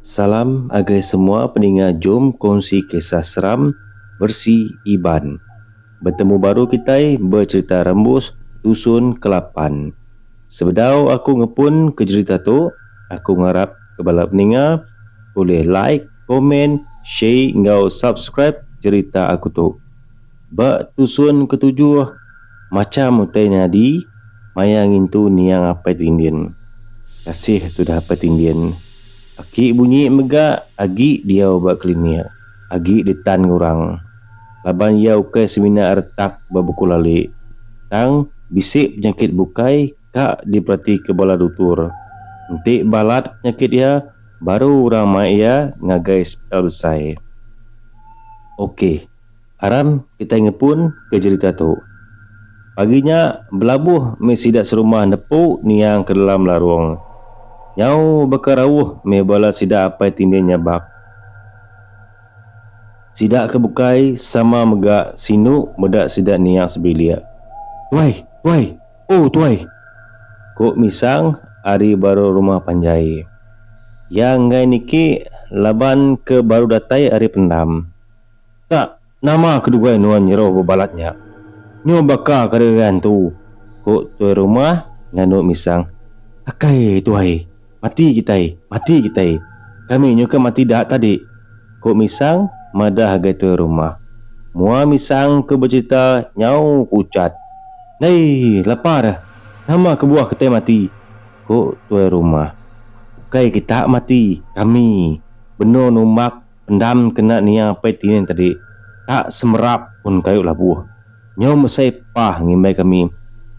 Salam agai semua pendengar, jom kongsi kisah seram versi Iban. Bertemu baru kita bercerita rembus Dusun Kelapan. Sebelum aku ngepun ke cerita tu, aku ngarap kepada pendengar boleh like, komen, share ngau subscribe cerita aku tu. Bak tusun ketujuh macam utai nadi mayangin tu niang apa tindian. Kasih tu dah apa tindian. Aki bunyi megak, agi dia ubah klinik. Agi ditan ngurang. Laban ia ukai seminar retak babuku lalik. Tang bisik penyakit bukai, kak diperhati kepala doktor. Nanti balat penyakit dia, baru orang mai ia ngagai hospital besar. Okey, aram kita ngepun ke cerita tu. Paginya belabuh mesidak serumah nepuk niang ke dalam larung. Nyau bakar rawuh me bala sidak apa tindian nyabak. Sidak kebukai sama megak sinu medak sidak niang sebilia. Tuai. Oh tuai. Kok misang hari baru rumah panjai. Yang ngai niki laban ke baru datai hari pendam. Tak nama kedua nuan nyero bebalatnya. Nyo bakar kaderan tu. Kok tuai rumah nganu misang. Akai tuai. Mati kita. Kami nyuka mati dah tadi. Kok misang madah hagai tu rumah. Mua misang ke bercerita nyau kucat. Nei, lapar dah. Nama kebuah kita mati. Kok tu rumah. Kai kita mati. Kami benar numak pendam kena niang apa tinin tadi. Tak semerap pun kayu labuh. Nyau mesai pah ngimai kami.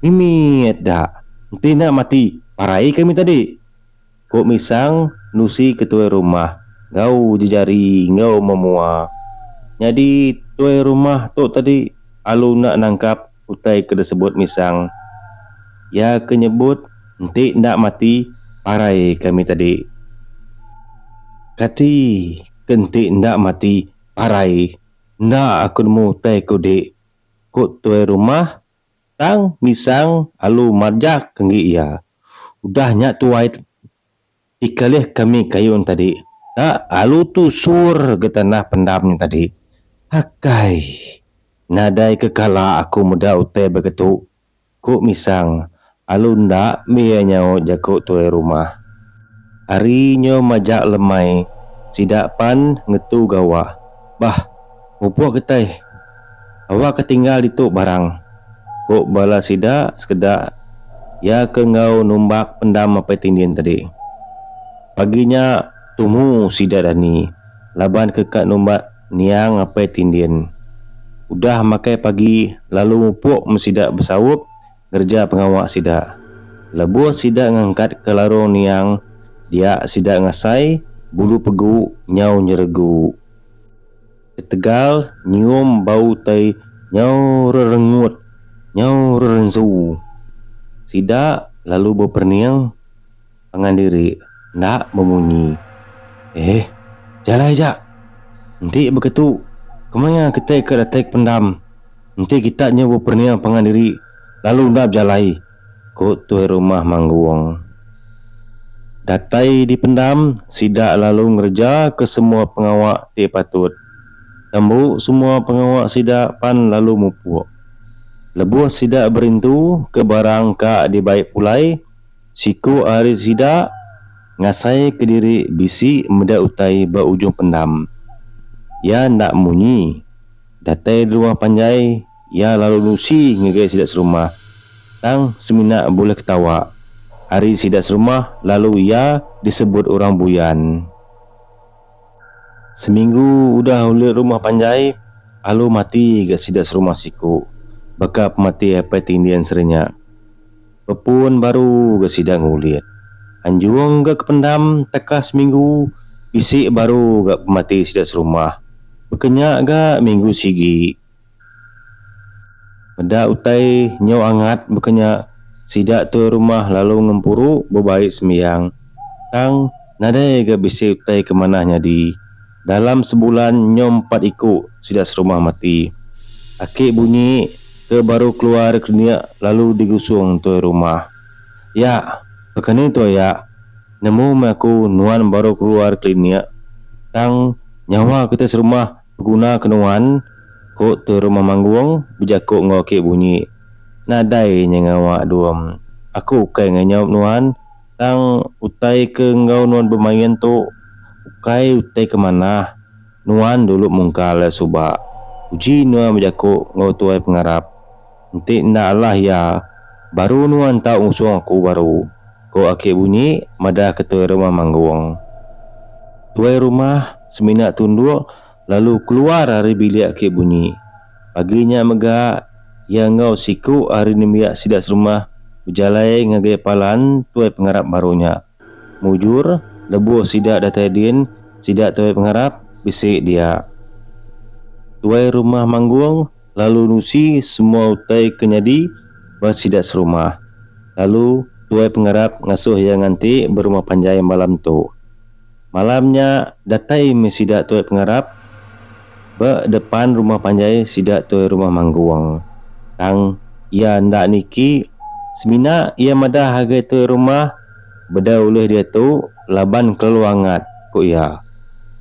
Mimit dak. Nanti nak mati. Parai kami tadi. Kok misang nusi ketua rumah. Ngau jejari, ngau memua. Jadi tuai rumah tu tadi alu nak nangkap utai kena sebut misang. Ya kenyebut nanti nak mati parai kami tadi. Kati kenti nak mati parai. Nak aku nemu utai kudik. Kok tuai rumah tang misang alu marjak kenggi ia. Udah nyak tuai ikalih kami kayun tadi. Tak alu tu sur ke tanah pendam tadi. Hakai. Nadai kekala aku muda utai begitu. Kok misang alu ndak mianya jakuk tuai rumah. Harinya majak lemai. Sidak pan ngetu gawah. Bah, mupuak ketai. Awak ketinggal itu barang. Kok bala sidak sekedak ya ke ngau numbak pendam apa tindian tadi. Paginya tumu sidak dani. Laban kekak numbak niang apa tindian. Udah makai pagi lalu mupuk mesidak bersawup kerja pengawak sidak. Lebuh sidak ngangkat ke larung niang. Dia sidak ngasai bulu pegu nyau nyeregu. Ketegal nyium bau tai nyau rerengut, nyau rerenzu. Sidak lalu berperniang pengandiri nak memunyi. Jalai jak. Nanti begitu kemana kita ke datai pendam. Nanti kita nyo berperniang pengandiri lalu nak jalai. Kok tuai rumah mangguang. Datai dipendam, sidak lalu ngerja ke semua pengawak ti patut. Tembuk semua pengawak sidak pan lalu mupuk. Lebuh sidak berintu ke barang kak di baik pulai. Siku hari sidak ngasai ke diri bisi meda utai ba ujung pendam. Ya ndak munyi. Datai di rumah panjai, ya lalu nusi ngegai sidak serumah. Tang seminak boleh ketawa. Hari sidak serumah lalu ia disebut orang buyan. Seminggu udah ulit rumah panjai, alu mati gak sidak serumah siku. Bakap mati apa tindian serinya. Pepun baru gak sidak ngulit. Anjuang gak kependam teka seminggu, bisik baru gak mati sidak serumah. Bekenyak gak minggu sigi. Meda utai nyau angat bekenyak. Sidak tu rumah lalu ngempuru berbaik semiyang. Tang nadai gak bisik utai kemanahnya di. Dalam sebulan nyom 4 ikut sidak serumah mati. Akik bunyi ke baru keluar klinik lalu digusung tu rumah. Ya, begini tu ya. nemu aku nuan baru keluar klinik. Tang nyawa kita serumah berguna kenuan kok tu rumah manggung berjakuk ngawak bunyi. Nadai nyengawak duam. Aku ukai nganyau nuan tang utai ke ngau nuan bermain tu ukai utai ke mana. Nuan dulu mungkal subak. Uji nuan berjakuk ngau tuai pengarap. Nanti ndak lah ya. Baru nuan tahu usung aku baru. Kau akik bunyi madah ketua rumah manggung. Tuai rumah seminak tunduk lalu keluar hari bilik akik bunyi. Paginya megak yang ngau siku hari ni biak sidak serumah berjalai ngagai palan tuai pengarap barunya. Mujur lebuh sidak datai din sidak tuai pengarap bisik dia. Tuai rumah manggung lalu nusi semua utai kenyadi bersidak serumah. Lalu tuai pengarap ngasuh yang nganti berumah panjai malam tu. Malamnya datai sidak tuai pengarap depan rumah panjai sidak tuai rumah manggung. Tang ia ndak niki semina ia madah hagai tuai rumah beda oleh dia tu laban keluangat kok ia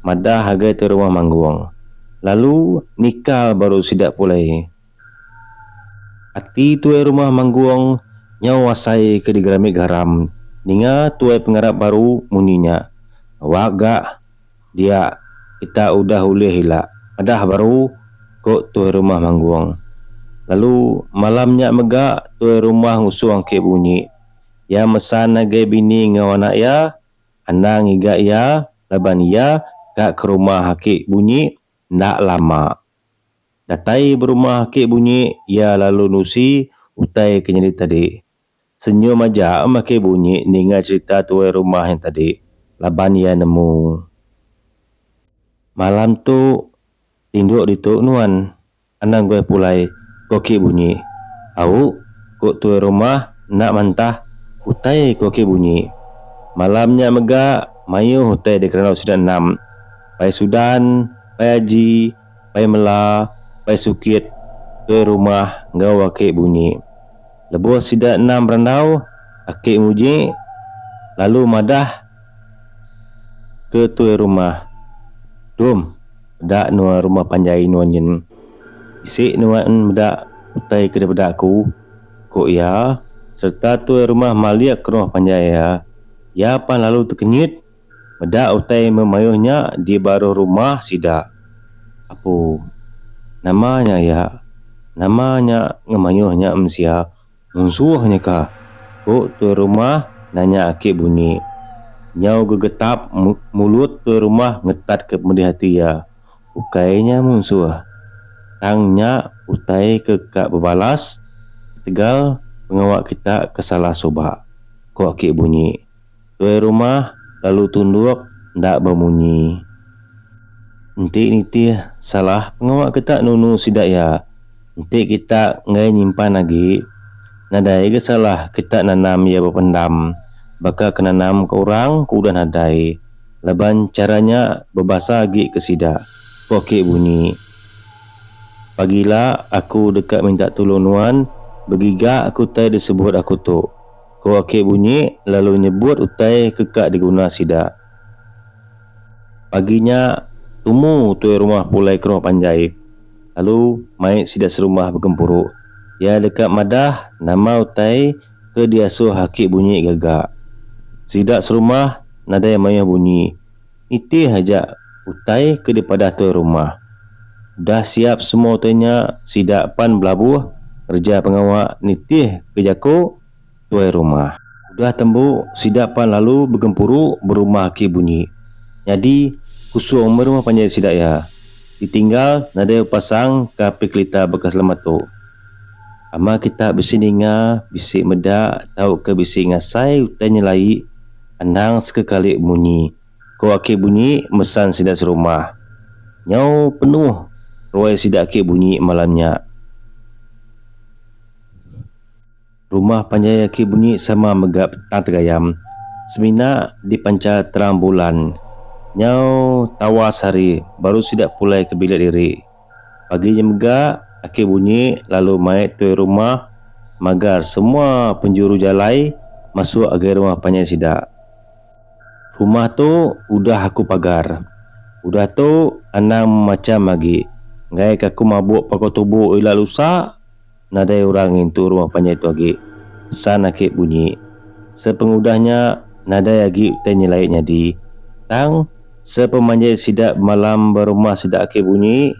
madah hagai tuai rumah manggung. Lalu nikah baru sidak pulai. Hati tuai rumah manggung nyawasai ke digerami garam. Ninga tuai pengarap baru muninya. Awak gak dia kita udah ulih hilak. Madah baru kok tuai rumah manggung. Lalu malamnya megak tuai rumah ngusung ke bunyi. Ya mesan nagai bini ngau anak ya. Andang iga ya laban ya gak ke rumah hakik bunyi. Ndak lama. Datai berumah hakik bunyi ya lalu nusi utai kenyali tadi. Senyum aja make bunyi ninga cerita tuai rumah yang tadi. Laban ia nemu. Malam tu tinduk di tok nuan. Andang gue pulai koki bunyi. Au kok tuai rumah nak mantah utai koki bunyi. Malamnya megak mayu utai di kerana sudah 6. Pai Sudan, pai Haji, pai Mela, pai Sukit tuai rumah ngau akik bunyi. Lebuh sidak 6 berandau akik muji lalu madah ke tuai rumah. Dum dak nuan rumah panjai nuan jen. Isik nuan bedak utai ke daripada aku kok ya serta tuai rumah maliak ke rumah panjai ya. Ya pan lalu terkenyit bedak utai memayuhnya di baru rumah sidak. Apa namanya ya? Namanya ngemayuhnya emsia. Musuhnya kah? Kok tuai rumah nanya akik bunyi. Nyau gegetap mulut tuai rumah ngetat ke medi hati ya. Ukainya musuh. Tangnya utai ke kak berbalas. Tegal pengawak kita kesalah sobak. Kok akik bunyi. Tuai rumah lalu tunduk ndak bermunyi. Nanti salah pengawak kita nunu sidak ya. Nanti kita ngai nyimpan lagi. Nadai ke salah kita nanam ya berpendam. Bakal kena nanam ke orang ku udah nadai. Laban caranya berbahasa lagi ke sidak. Kokek bunyi. Pagilah aku dekat minta tolong nuan. Begigak aku tai disebut aku tu. Kokek bunyi lalu nyebut utai kekak diguna sidak. Paginya tumu tuai rumah pulai ke rumah panjai. Lalu mai sidak serumah bergempuruk. Ya dekat madah nama utai ke diasuh hakik bunyi gagak. Sidak serumah nadai mayah bunyi. Itih aja utai ke daripada tuai rumah. Dah siap semua utainya sidak pan belabuh kerja pengawak nitih ke jaku tuai rumah. Udah tembuk sidak pan lalu bergempuruk berumah hakik bunyi. Jadi kusung berumah panjai sidak ya. Ditinggal nadai pasang kapi kelita bekas lemat tu. Ama kita bisi ninga bisi medak tahu ke bisi ngasai utai nyelai andang sekali bunyi. Ko akik bunyi mesan sidak serumah. Nyau penuh ruai sidak akik bunyi malamnya. Rumah panjai akik bunyi sama megap petang tergayam. Semina dipancar terang bulan. Nyau tawas hari baru sidak pulai ke bilik diri. Paginya megak akik bunyi lalu mai tuai rumah magar semua penjuru jalai masuk agai rumah panjai sidak. Rumah tu udah aku pagar. Udah tu anang macam lagi. Ngai aku mabuk pakai tubuh ila lusa. Nadai orang itu rumah panjang itu lagi. Pesan akik bunyi. Sepengudahnya nadai lagi utai nyelait nyadi. Tang sepemanjai sidak malam berumah sidak akik bunyi.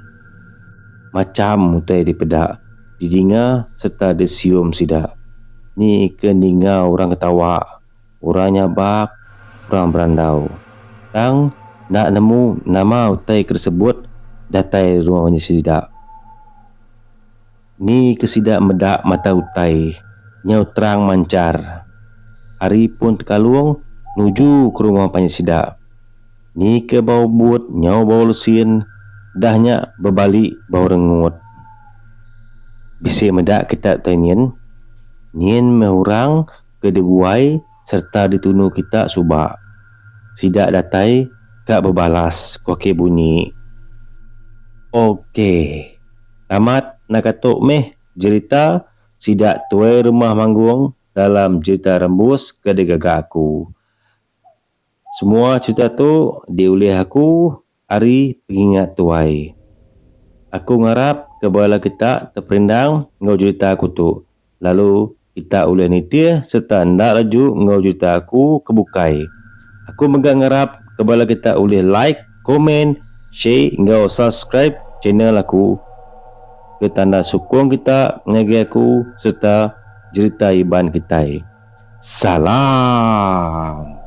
Macam utai di pedak. Didinga serta disium sidak. Ni keninga orang ketawa. Orang nyabak, orang berandau. Tang nak nemu nama utai tersebut datai rumahnya sidak. Ni kesidak medak mata utai. Nyau terang mancar. Hari pun terkalung nuju ke rumah panjang sidak. Ni ke bau but, nyau bau lusin. Dahnya berbalik bau rengut. Bisa medak kita tanyan. Nien mehurang ke debuai serta ditunu kita subak. Sidak datai kak berbalas kuake bunyi. Okey. Tamat nak katuk meh cerita sidak tuai rumah manggung dalam cerita rembus kedegagak aku. Semua cerita tu diulih aku hari pengingat tuai. Aku ngarap kebala kita terperindang ngau cerita aku tu. Lalu kita ulih nitir serta ndak laju ngau cerita aku kebukai. Aku megang ngarap kebala kita ulih like, komen, share ngau subscribe channel aku. Ke tanda sokong kita ngagi aku serta cerita iban kita. Salam.